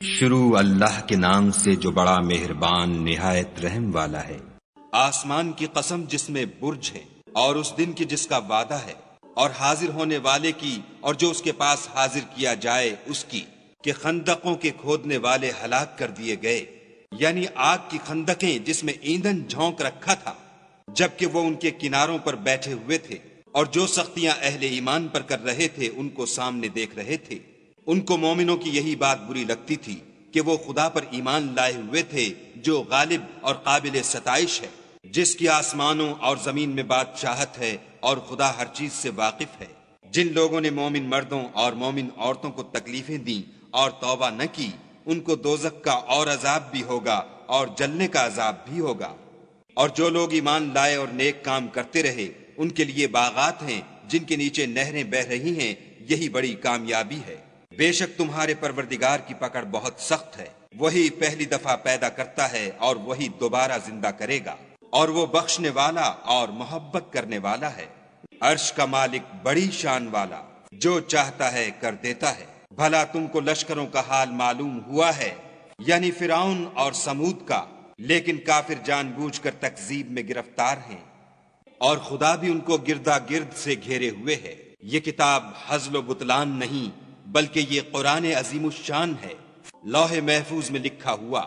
شروع اللہ کے نام سے جو بڑا مہربان نہایت رحم والا ہے۔ آسمان کی قسم جس میں برج ہے، اور اس دن کی جس کا وعدہ ہے، اور حاضر ہونے والے کی اور جو اس کے پاس حاضر کیا جائے اس کی، کہ خندقوں کے کھودنے والے ہلاک کر دیے گئے، یعنی آگ کی خندقیں جس میں ایندھن جھونک رکھا تھا، جبکہ وہ ان کے کناروں پر بیٹھے ہوئے تھے، اور جو سختیاں اہل ایمان پر کر رہے تھے ان کو سامنے دیکھ رہے تھے۔ ان کو مومنوں کی یہی بات بری لگتی تھی کہ وہ خدا پر ایمان لائے ہوئے تھے جو غالب اور قابل ستائش ہے، جس کی آسمانوں اور زمین میں بادشاہت ہے، اور خدا ہر چیز سے واقف ہے۔ جن لوگوں نے مومن مردوں اور مومن عورتوں کو تکلیفیں دیں اور توبہ نہ کی، ان کو دوزخ کا اور عذاب بھی ہوگا اور جلنے کا عذاب بھی ہوگا۔ اور جو لوگ ایمان لائے اور نیک کام کرتے رہے، ان کے لیے باغات ہیں جن کے نیچے نہریں بہہ رہی ہیں، یہی بڑی کامیابی ہے۔ بے شک تمہارے پروردگار کی پکڑ بہت سخت ہے، وہی پہلی دفعہ پیدا کرتا ہے اور وہی دوبارہ زندہ کرے گا، اور وہ بخشنے والا اور محبت کرنے والا ہے۔ عرش کا مالک بڑی شان والا، جو چاہتا ہے کر دیتا ہے۔ بھلا تم کو لشکروں کا حال معلوم ہوا ہے، یعنی فرعون اور سمود کا، لیکن کافر جان بوجھ کر تکذیب میں گرفتار ہیں، اور خدا بھی ان کو گردا گرد سے گھیرے ہوئے ہے۔ یہ کتاب ہزل و بطلان نہیں، بلکہ یہ قرآن عظیم الشان ہے، لوح محفوظ میں لکھا ہوا۔